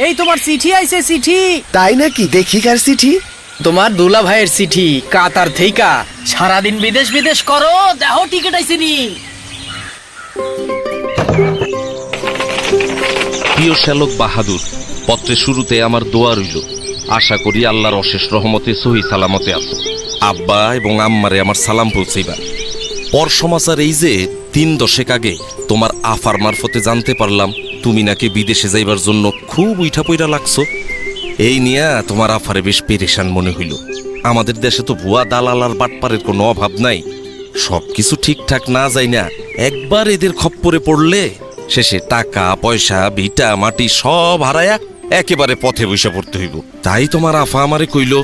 এই তোমার চিঠি আইছে চিঠি। তাই নাকি? দেখি কার চিঠি? তোমার দুলা ভাইয়ের চিঠি কাতার থেইকা। সারাদিন বিদেশ বিদেশ করো, দেখো টিকিট আইছে নি। প্রিয় শ্যালক বাহাদুর, পত্রের শুরুতে আমার দোয়া রইল। আশা করি আল্লাহর অশেষ রহমতে সহি সালামতে আছো। আব্বা এবং আম্মারে আমার সালাম পৌঁছাইবা। পর সমাচার এই যে 3 দশক আগে তোমার আফার মারফতে জানতে পারলাম তুমি নাকি বিদেশে যাইবার জন্য খুব উইঠা পইরা লাগছো। এই নিয়া তোমার আফারে বেশ পেরেশান মনে হইল। আমাদের দেশে তো ভুয়া দালাল আর বাটপারের কোনো অভাব নাই। সবকিছু ঠিকঠাক না যায় না, একবার এদের খপ্পরে পড়লে শেষে টাকা পয়সা ভিটা মাটি সব হারায়া একেবারে পথে বসে পড়তে হইব। তাই তোমার আফা আমারে কইল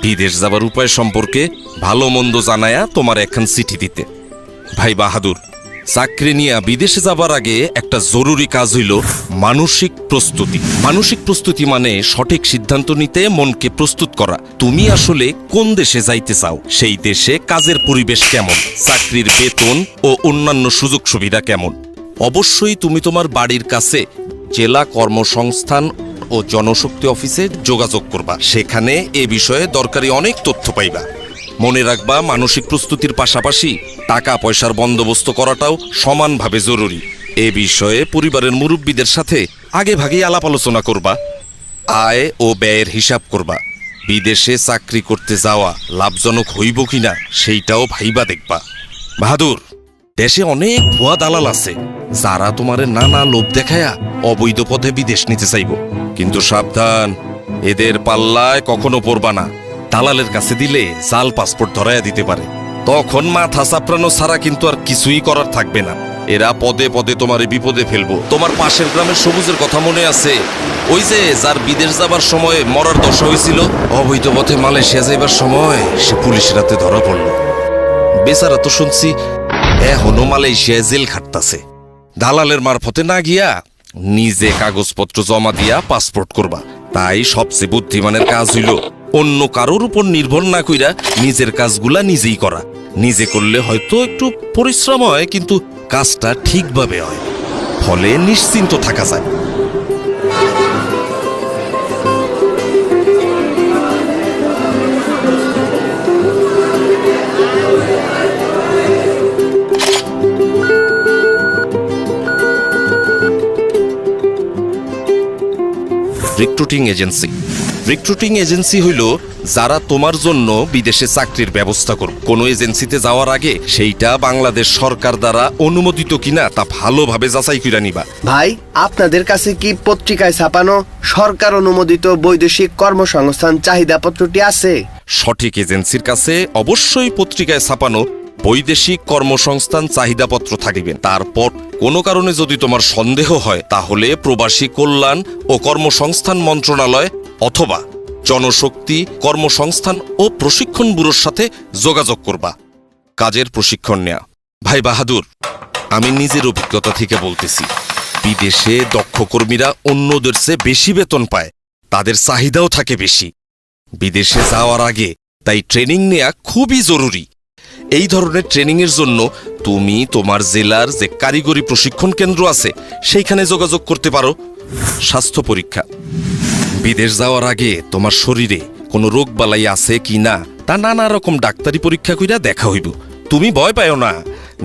বিদেশ যাবার উপায় সম্পর্কে ভালো মন্দ জানায়া তোমার একখান চিঠি দিতে। ভাই বাহাদুর, চাকরি নিয়ে বিদেশে যাবার আগে একটা জরুরি কাজ হইল মানসিক প্রস্তুতি। মানসিক প্রস্তুতি মানে সঠিক সিদ্ধান্ত নিতে মনকে প্রস্তুত করা। তুমি আসলে কোন দেশে যাইতে চাও, সেই দেশে কাজের পরিবেশ কেমন, চাকরির বেতন ও অন্যান্য সুযোগ সুবিধা কেমন। অবশ্যই তুমি তোমার বাড়ির কাছে জেলা কর্মসংস্থান ও জনশক্তি অফিসে যোগাযোগ করবা। সেখানে এ বিষয়ে দরকারি অনেক তথ্য পাইবা। মনে রাখবা, মানসিক প্রস্তুতির পাশাপাশি টাকা পয়সার বন্দোবস্ত করাটাও সমানভাবে জরুরি। এ বিষয়ে পরিবারের মুরব্বীদের সাথে আগে ভাগেই আলাপ আলোচনা করবা। আয় ও ব্যয়ের হিসাব করবা। বিদেশে চাকরি করতে যাওয়া লাভজনক হইব কিনা সেইটাও ভাইবা দেখবা। বাহাদুর, দেশে অনেক ভুয়া দালাল আছে যারা তোমারে নানা লোভ দেখায়া অবৈধ পথে বিদেশ নিতে চাইব। কিন্তু সাবধান, এদের পাল্লায় কখনো পড়বা না। দালালের কাছে দিলে জাল পাসপোর্ট ধরাইয়া দিতে পারে। তখন মাথা চাপড়ানো ছাড়া কিন্তু আর কিছুই করার থাকবে না। এরা পদে পদে তোমারে বিপদে ফেলবো। তোমার পাশের গ্রামের সবুজের কথা মনে আছে? ওই যে যার বিদেশ যাবার সময় মরার দশা হয়েছিল, অবৈধ পথে মালয়েশিয়া যাইবার সময় সে পুলিশের হাতে ধরা পড়ল। বেচারা তো শুনছি এখনো মালয়েশিয়ায় জেল খাটতাছে। দালালের মারফতে না গিয়া নিজে কাগজপত্র জমা দিয়া পাসপোর্ট করবা। তাই সবচেয়ে বুদ্ধিমানের কাজ হইল অন্য কারোর উপর নির্ভর না কইরা নিজের কাজগুলা নিজেই করা। নিজে করলে হয়তো একটু পরিশ্রম হয়, কিন্তু কাজটা ঠিকভাবে হয়, ফলে নিশ্চিন্ত থাকা যায়। Recruiting agency. রিক্রুটিং এজেন্সি হইল যারা তোমার জন্য বিদেশে চাকরির ব্যবস্থা করবে। কোনো এজেন্সিতে যাওয়ার আগে সেইটা বাংলাদেশ সরকার দ্বারা অনুমোদিত কিনা তা ভালোভাবে যাচাই করে নিবা। ভাই, আপনাদের কাছে কি পত্রিকায় ছাপানো সরকার অনুমোদিত বৈদেশিক কর্মসংস্থান চাহিদাপত্রটি আছে? সঠিক এজেন্সির কাছে অবশ্যই পত্রিকায় ছাপানো বৈদেশিক কর্মসংস্থান চাহিদাপত্র থাকিবেন। তারপর কোনো কারণে যদি তোমার সন্দেহ হয়, তাহলে প্রবাসী কল্যাণ ও কর্মসংস্থান মন্ত্রণালয় অথবা জনশক্তি কর্মসংস্থান ও প্রশিক্ষণ ব্যুরোর সাথে যোগাযোগ করবা। কাজের প্রশিক্ষণ নেয়া। ভাই বাহাদুর, আমি নিজের অভিজ্ঞতা থেকে বলতেছি, বিদেশে দক্ষ কর্মীরা অন্যদের চেয়ে বেশি বেতন পায়, তাদের চাহিদাও থাকে বেশি। বিদেশে যাওয়ার আগে তাই ট্রেনিং নেয়া খুবই জরুরি। এই ধরনের ট্রেনিংয়ের জন্য তুমি তোমার জেলার যে কারিগরি প্রশিক্ষণ কেন্দ্র আছে সেইখানে যোগাযোগ করতে পারো। স্বাস্থ্য পরীক্ষা। বিদেশ যাওয়ার আগে তোমার শরীরে কোনো রোগ বালাই আছে কি না তা নানা রকম ডাক্তারি পরীক্ষা কইরা দেখা হইব। তুমি ভয় পাও না,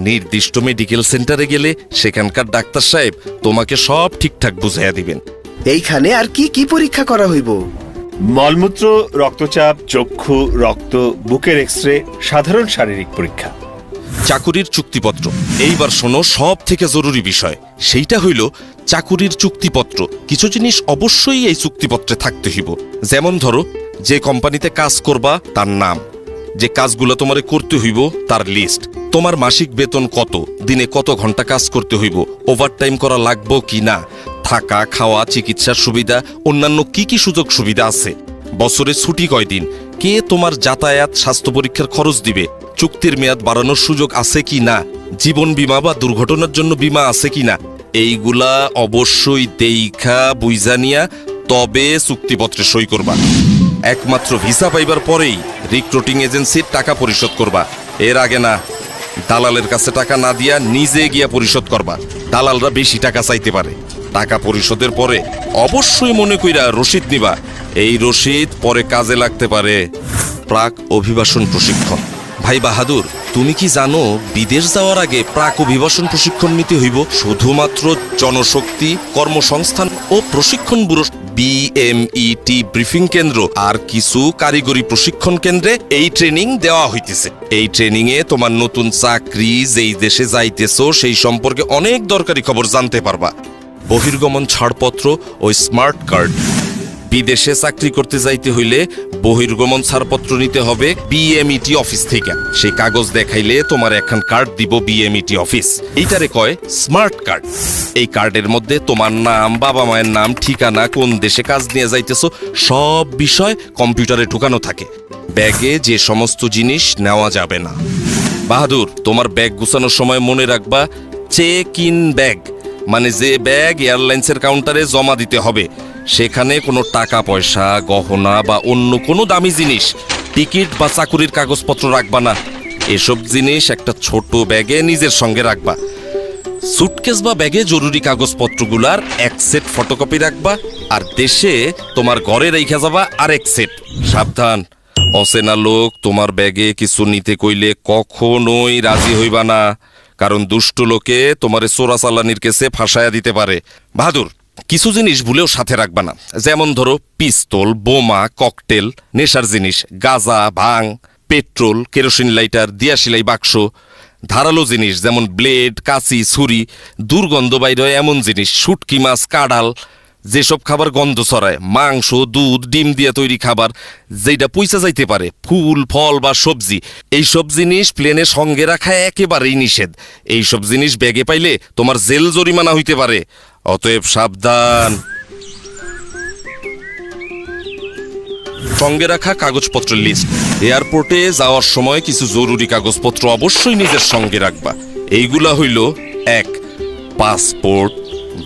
নির্দিষ্ট মেডিকেল সেন্টারে গেলে সেখানকার ডাক্তার সাহেব তোমাকে সব ঠিকঠাক বুঝাইয়া দিবেন। এইখানে আর কি কি পরীক্ষা করা হইব? মলমূত্র, রক্তচাপ, চক্ষু, রক্ত, বুকের এক্সরে, সাধারণ শারীরিক পরীক্ষা। চাকুরির চুক্তিপত্র। এইবার শোনো সব থেকে জরুরি বিষয়, সেইটা হইল চাকুরির চুক্তিপত্র। কিছু জিনিস অবশ্যই এই চুক্তিপত্রে থাকতে হইব। যেমন ধরো, যে কোম্পানিতে কাজ করবা তার নাম, যে কাজগুলো তোমারে করতে হইব তার লিস্ট, তোমার মাসিক বেতন কত, দিনে কত ঘন্টা কাজ করতে হইব, ওভারটাইম করা লাগবো কি না, থাকা খাওয়া চিকিৎসার সুবিধা, অন্যান্য কি কি সুযোগ সুবিধা আছে, বছরে ছুটি কয়দিন, কে তোমার যাতায়াত স্বাস্থ্য পরীক্ষার খরচ দিবে, চুক্তির মেয়াদ বাড়ানোর সুযোগ আছে কি না, জীবন বীমা বা দুর্ঘটনার জন্য বীমা আছে কি না, এইগুলা অবশ্যই দেইখা বুঝা নিয়া তবে চুক্তিপত্রে সই করবা। একমাত্র ভিসা পাইবার পরেই রিক্রুটিং এজেন্সির টাকা পরিশোধ করবা, এর আগে না। দালালের কাছে টাকা না দিয়া নিজে গিয়া পরিশোধ করবা। দালালরা বেশি টাকা চাইতে পারে। টাকা পরিশোধের পরে অবশ্যই মনে কইরা রসিদ নিবা। এই রসিদ পরে কাজে লাগতে পারে। প্রাক অভিবাসন প্রশিক্ষণ। ভাই বাহাদুর, তুমি কি জানো বিদেশ যাওয়ার আগে প্রাক অভিবাসন প্রশিক্ষণ নিতে হইব? শুধুমাত্র জনশক্তি কর্মসংস্থান ও প্রশিক্ষণ ব্যুরো BMET ব্রিফিং কেন্দ্র আর কিছু কারিগরি প্রশিক্ষণ কেন্দ্রে এই ট্রেনিং দেওয়া হইতেছে। এই ট্রেনিং এ তোমার নতুন চাকরি, যেই দেশে যাইতেছো সেই সম্পর্কে অনেক দরকারি খবর জানতে পারবা। বহির্গমন ছাড়পত্র ও স্মার্ট কার্ড। বিদেশে চাকরি করতে যাইতে হইলে বহির্গমন ছাড়পত্র নিতে হবে BMET অফিস থেকে। সেই কাগজ দেখাইলে তোমার একখান কার্ড দিব BMET অফিস। এইটারে কয় স্মার্ট কার্ড। এই কার্ডের মধ্যে তোমার নাম, বাবা মায়ের নাম, ঠিকানা, কোন দেশে কাজ নিয়ে যাইতেছো সব বিষয় কম্পিউটারে ঢুকানো থাকে। ব্যাগে যে সমস্ত জিনিস নেওয়া যাবে না। বাহাদুর, তোমার ব্যাগ গুছানোর সময় মনে রাখবা চেক ইন ব্যাগ, মানে যে ব্যাগ এয়ারলাইন্সের কাউন্টারে জমা দিতে হবে সেখানে কোনো টাকা পয়সা, গহনা বা অন্য কোনো দামি জিনিস, টিকিট বা চাকুরির কাগজপত্র রাখবা না। এসব জিনিস একটা ছোট ব্যাগে নিজের সঙ্গে রাখবা। সুটকেস বা ব্যাগে জরুরি কাগজপত্রগুলার এক সেট ফটোকপি রাখবা, আর দেশে তোমার ঘরে রেখে যাবা আরেক সেট। সাবধান, অচেনা লোক তোমার ব্যাগে কিছু নিতে কইলে কখনোই রাজি হইবা না, কারণ দুষ্ট লোকে তোমারে চোরাচালানির কেসে ফাঁসায়া দিতে পারে। বাহাদুর, কিছু জিনিস ভুলেও সাথে রাখবা না, যেমন ধরো পিস্তল, বোমা, ককটেল, নেশার জিনিস, গাঁজা, ভাং, পেট্রোল, কেরোসিন লাইটার, দিয়াশিলাই বাক্স, ধারালো জিনিস যেমন ব্লেড, কাঁচি, ছুরি, দুর্গন্ধ বাইর হয় এমন জিনিস, শুটকি মাছ, কাঁড়াল, যেসব খাবার গন্ধ ছড়ায়, মাংস, দুধ, ডিম দিয়ে তৈরি খাবার যেটা পয়সা যাইতে পারে, ফুল, ফল বা সবজি, এইসব জিনিস প্লেনে সঙ্গে রাখা একেবারেই নিষেধ। এইসব জিনিস ব্যাগে পাইলে তোমার জেল জরিমানা হইতে পারে, অতএব সাবধান। সঙ্গে রাখা কাগজপত্রের লিস্ট। এয়ারপোর্টে যাওয়ার সময় কিছু জরুরি কাগজপত্র অবশ্যই নিজের সঙ্গে রাখবা। এইগুলা হইল: 1. পাসপোর্ট,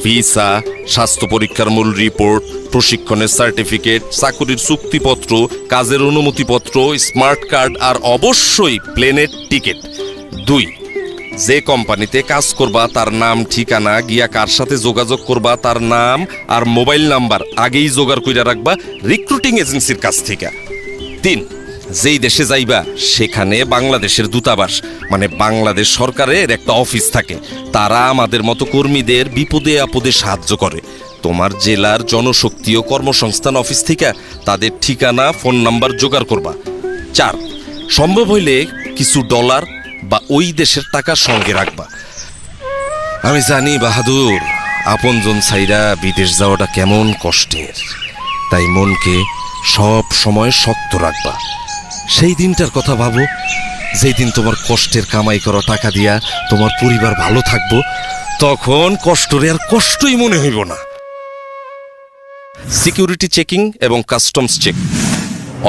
ভিসা, স্বাস্থ্য পরীক্ষার মূল রিপোর্ট, প্রশিক্ষণের সার্টিফিকেট, চাকুরির চুক্তিপত্র, কাজের অনুমতিপত্র, স্মার্ট কার্ড আর অবশ্যই প্লেনের টিকিট। 2. যে কোম্পানিতে কাজ করবা তার নাম, ঠিকানা, গিয়া কার সাথে যোগাযোগ করবা তার নাম আর মোবাইল নাম্বার আগেই জোগাড় কইরা রাখবা রিক্রুটিং এজেন্সির কাছ থেকে। 3. যেই দেশে যাইবা সেখানে বাংলাদেশের দূতাবাস, মানে বাংলাদেশ সরকারের একটা অফিস থাকে। তারা আমাদের মতো কর্মীদের বিপদে আপদে সাহায্য করে। তোমার জেলার জনশক্তি ও কর্মসংস্থান অফিস থেকে তাদের ঠিকানা, ফোন নাম্বার জোগাড় করবা। 4. সম্ভব হইলে কিছু ডলার বা ওই দেশের টাকা সঙ্গে রাখবা। আমি জানি বাহাদুর, আপনজন ছাইরা বিদেশ যাওয়াটা কেমন কষ্টের, তাই মনকে সব সময় শক্ত রাখবা। সেই দিনটার কথা ভাবো যেই দিন তোমার কষ্টের কামাই করা টাকা দিয়া তোমার পরিবার ভালো থাকবো, তখন কষ্টরে আর কষ্টই মনে হইব না। সিকিউরিটি চেকিং এবং কাস্টমস চেক।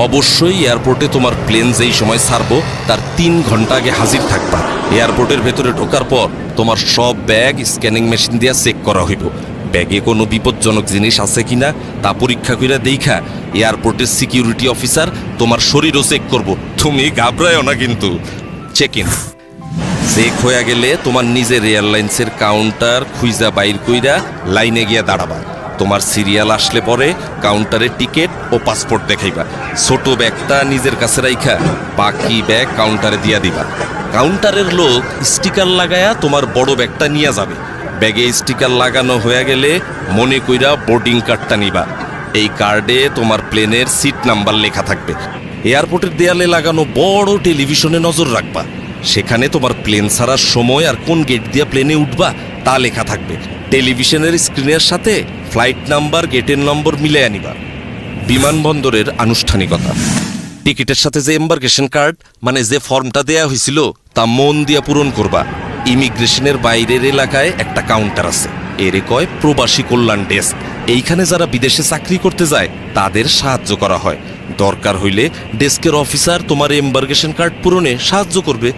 অবশ্যই এয়ারপোর্টে তোমার প্লেন যেই সময় ছাড়বো তার 3 ঘন্টা আগে হাজির থাকবা। এয়ারপোর্টের ভেতরে ঢোকার পর তোমার সব ব্যাগ স্ক্যানিং মেশিন দিয়ে চেক করা হইব। ব্যাগে কোনো বিপজ্জনক জিনিস আছে কিনা তা পরীক্ষা করে দেখা এয়ারপোর্টের সিকিউরিটি অফিসার তোমার শরীরও চেক করব। তুমি ঘাবড়ায়ও না কিন্তু। Check in. চেক হয়ে গেলে তোমার নিজের এয়ারলাইন্সের কাউন্টার খুঁজা বাইর কইরা লাইনে গিয়া দাঁড়াবা। তোমার সিরিয়াল আসলে পরে কাউন্টারে টিকিট ও পাসপোর্ট দেখাইবা। ছোট ব্যাগটা নিজের কাছে রাইখা বাকি ব্যাগ কাউন্টারে দিয়া দিবা। কাউন্টারের লোক স্টিকার লাগায়া তোমার বড় ব্যাগটা নিয়ে যাবে। ব্যাগে স্টিকার লাগানো হয়ে গেলে মনে কইরা বোর্ডিং কার্ডটা নিবা। এই কার্ডে তোমার প্লেনের সিট নাম্বার লেখা থাকবে। এয়ারপোর্টের দেয়ালে লাগানো বড় টেলিভিশনে নজর রাখবা। সেখানে তোমার প্লেন ছাড়ার সময় আর কোন গেট দিয়ে প্লেনে উঠবা তা লেখা থাকবে। টেলিভিশনের স্ক্রিনের সাথে ফ্লাইট নাম্বার, গেটের নম্বর মিলে আনিবা। বিমানবন্দরের আনুষ্ঠানিকতা। টিকিটের সাথে যে এম্বার্কেশন কার্ড, মানে যে ফর্মটা দেয়া হয়েছিল তা মন দিয়া পূরণ করবা। ইমিগ্রেশনের বাইরের এলাকায় একটা কাউন্টার আছে, এর কয় প্রবাসী কল্যাণ ডেস্ক। এইখানে যারা বিদেশে চাকরি করতে যায় তাদের সাহায্য করা হয়। দরকার হইলে ডেস্কের অফিসার তোমার এম্বার্কেশন কার্ড পূরণে সাহায্য করবে।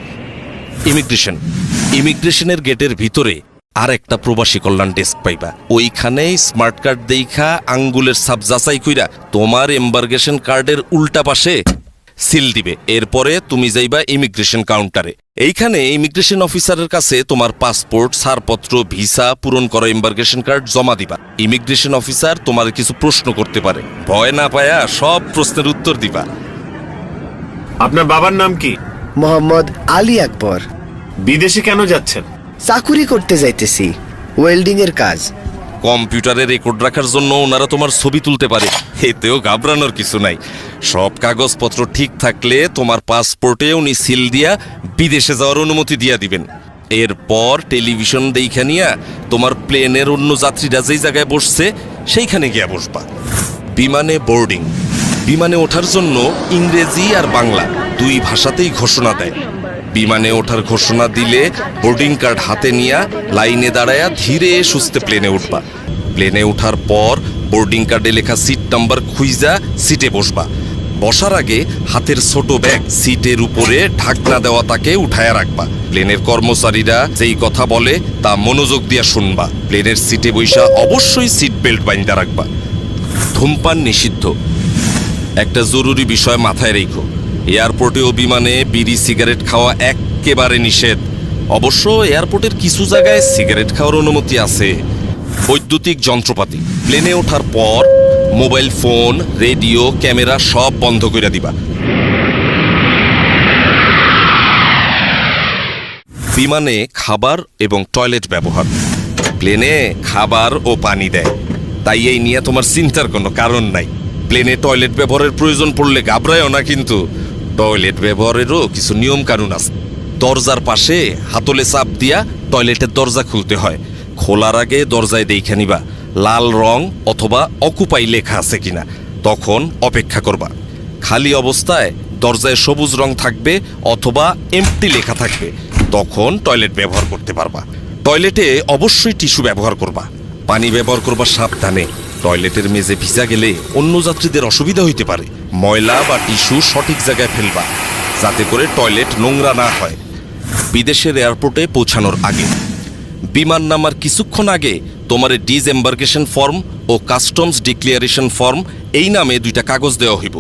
ইমিগ্রেশনের গেটের ভিতরে আর একটা প্রবাসী কল্যাণ ডেস্ক পাইবা। ওইখানে স্মার্ট কার্ড দেখা আঙ্গুলের ছাপ যাচাই কইরা তোমার এম্বার্কেশন কার্ডের উল্টা পাশে সিল দিবে। এরপরে তুমি যাইবা ইমিগ্রেশন কাউন্টারে। এইখানে ইমিগ্রেশন অফিসারের কাছে তোমার পাসপোর্ট, ছাড়পত্র, ভিসা, পূরণ করা এম্বার্কেশন কার্ড জমা দিবা। ইমিগ্রেশন অফিসার তোমার কিছু প্রশ্ন করতে পারে, ভয় না পায়া সব প্রশ্নের উত্তর দিবা। আপনার বাবার নাম কি? মোহাম্মদ আলী আকবর। বিদেশে কেন যাচ্ছেন? চাকুরি করতে যাইতেছি, ওয়েল্ডিং এর কাজ। কম্পিউটারে রেকর্ড রাখার জন্য ওনারা তোমার ছবি তুলতে পারে, এতেও ঘাবড়ানোর কিছু নাই। সব কাগজপত্র ঠিক থাকলে তোমার পাসপোর্টে উনি সিল দিয়া বিদেশে যাওয়ার অনুমতি দিয়া দিবেন। এরপর টেলিভিশন দেখা নিয়া তোমার প্লেনের অন্য যাত্রীরা যেই জায়গায় বসছে সেইখানে গিয়া বসবা। বিমানে বোর্ডিং। বিমানে ওঠার জন্য ইংরেজি আর বাংলা দুই ভাষাতেই ঘোষণা দেয়। বিমানে ওঠার ঘোষণা দিলে বোর্ডিং কার্ড হাতে নিয়া লাইনে দাঁড়ায়া ধীরে সুস্থে প্লেনে উঠবা। প্লেনে ওঠার পর বোর্ডিং কার্ডে লেখা সিট নাম্বার খুইজা সিটে বসবা। বসার আগে হাতের ছোট ব্যাগ সিটের উপরে ঢাকনা দেওয়া তাকে উঠায়া রাখবা। প্লেনের কর্মচারীরা যেই কথা বলে তা মনোযোগ দিয়া শুনবা। প্লেনের সিটে বৈশা অবশ্যই সিট বেল্ট বাইন্ধা রাখবা। ধূমপান নিষিদ্ধ। একটা জরুরি বিষয় মাথায় রেখো, এয়ারপোর্টে ও বিমানে বিড়ি সিগারেট খাওয়া একেবারে নিষেধ। অবশ্য এয়ারপোর্টের কিছু জায়গায় সিগারেট খাওয়ার অনুমতি আছে। বৈদ্যুতিক যন্ত্রপাতি। প্লেনে ওঠার পর মোবাইল ফোন, রেডিও, ক্যামেরা সব বন্ধ করে দিবা। বিমানে খাবার এবং টয়লেট ব্যবহার। প্লেনে খাবার ও পানি দেয়, তাই এই নিয়ে তোমার চিন্তার কোনো কারণ নাই। প্লেনে টয়লেট ব্যবহারের প্রয়োজন পড়লে ঘাবড়ায়ও না, কিন্তু টয়লেট ব্যবহারেরও কিছু নিয়ম কানুন আছে। দরজার পাশে হাতলে চাপ দিয়া টয়লেটের দরজা খুলতে হয়। খোলার আগে দরজায় দেখে নিবা লাল রং অথবা অকুপাই লেখা আছে কিনা, তখন অপেক্ষা করবা। খালি অবস্থায় দরজায় সবুজ রং থাকবে অথবা এমটি লেখা থাকবে, তখন টয়লেট ব্যবহার করতে পারবা। টয়লেটে অবশ্যই টিস্যু ব্যবহার করবা। পানি ব্যবহার করবা সাবধানে। টয়লেটের মেঝে ভিজা গেলে অন্য যাত্রীদের অসুবিধা হইতে পারে। ময়লা বা টিস্যু সঠিক জায়গায় ফেলবা, যাতে করে টয়লেট নোংরা না হয়। বিদেশের এয়ারপোর্টে পৌঁছানোর আগে, বিমান নামার কিছুক্ষণ আগে তোমার ডিসএম্বার্কেশন ফর্ম ও কাস্টমস ডিক্লিয়ারেশন ফর্ম এই নামে দুইটা কাগজ দেওয়া হইব।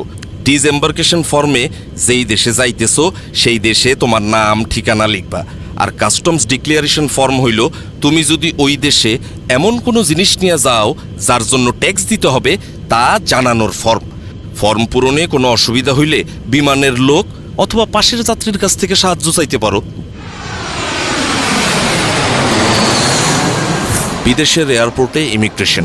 ডিসএম্বার্কেশন ফর্মে যেই দেশে যাইতেছো সেই দেশে তোমার নাম ঠিকানা লিখবা। আর কাস্টমস ডিক্লিয়ারেশন ফর্ম হইল তুমি যদি ওই দেশে এমন কোনো জিনিস নিয়ে যাও যার জন্য ট্যাক্স দিতে হবে তা জানানোর ফর্ম। ফর্ম পূরণে কোনো অসুবিধা হইলে বিমানের লোক অথবা পাশের যাত্রীর কাছ থেকে সাহায্য চাইতে পারো। বিদেশের এয়ারপোর্টে ইমিগ্রেশন।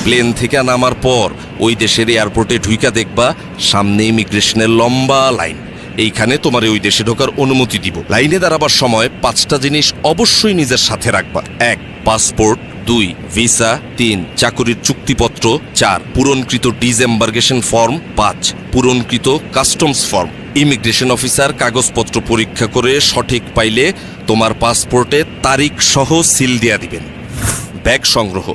প্লেন থেকে নামার পর ওই দেশের এয়ারপোর্টে ঢুইকা দেখবা সামনে ইমিগ্রেশনের লম্বা লাইন। এইখানে তোমার ওই দেশে ঢোকার অনুমতি দিব। লাইনে দাঁড়াবার সময় 5টা জিনিস অবশ্যই নিজের সাথে রাখবা। 1 পাসপোর্ট, 2 ভিসা, 3 চাকুরির চুক্তিপত্র, 4 পূরণকৃত ডিসএম্বার্কেশন ফর্ম, 5 পূরণকৃত কাস্টমস ফর্ম। ইমিগ্রেশন অফিসার কাগজপত্র পরীক্ষা করে সঠিক পাইলে তোমার পাসপোর্টে তারিখ সহ সিল দিয়া দিবেন। ব্যাগ সংগ্রহ।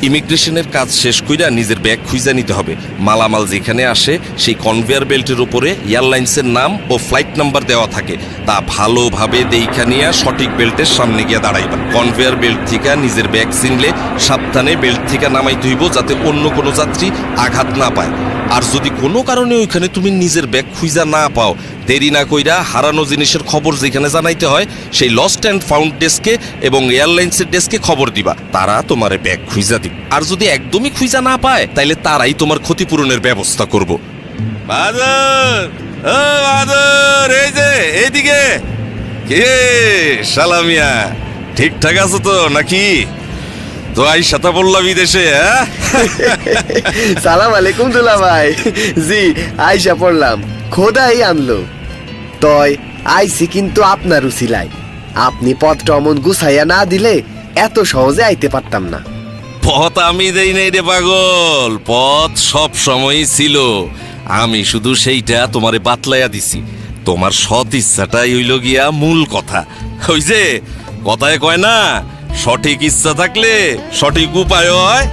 ইমিগ্রেশনের কাজ শেষ কইরা নিজের ব্যাগ খুঁজে নিতে হবে। মালামাল যেখানে আসে সেই কনভেয়ার বেল্টের উপরে এয়ারলাইন্সের নাম ও ফ্লাইট নাম্বার দেওয়া থাকে, তা ভালোভাবে দেইখা নিয়ে সঠিক বেল্টের সামনে গিয়ে দাঁড়াইবা। কনভেয়ার বেল্ট থেকে নিজের ব্যাগ চিনলে সাবধানে বেল্ট থেকে নামাইতে হইব, যাতে অন্য কোনো যাত্রী আঘাত না পায়। আর যদি কোনো কারণে ওইখানে তুমি নিজের ব্যাগ খুঁজা না পাও, দেরি না কইরা হারানো জিনিসের খবর যেখানে জানাইতে হয় সেই লস্ট অ্যান্ড ফাউন্ড ডেস্কে এবং এয়ারলাইন্সের ডেস্কে খবর দিবা, তারা তোমার ব্যাগ খুঁজা দিবে। আর যদি একদমই খুঁজা না পায় তাইলে তারাই তোমার ক্ষতিপূরণের ব্যবস্থা করব। বাদর, ও বাদর, এই যে এইদিকে। কে সালামিয়া, ঠিকঠাক আছো তো নাকি? তো আইসাতা বললা বিদেশে? হ্যাঁ, সালাম আলাইকুম দুলা ভাই। জি, আইসা পড়লাম, খোদাই আনলো। তয় আইসি কিন্তু আপনার উসিলাই। আপনি পথটা অমন গুছাইয়া না দিলে এত সহজে আইতে পারতাম না। পথ আমি দেই নাই রে পাগল, পথ সব সময়ই ছিল। আমি শুধু সেইটা তোমারে বাতলাইয়া দিছি। তোমার সৎ ইচ্ছাটাই হইল গিয়া মূল কথা। ওই যে কথায় কয় না, সঠিক ইচ্ছা থাকলে সঠিক উপায় হয়।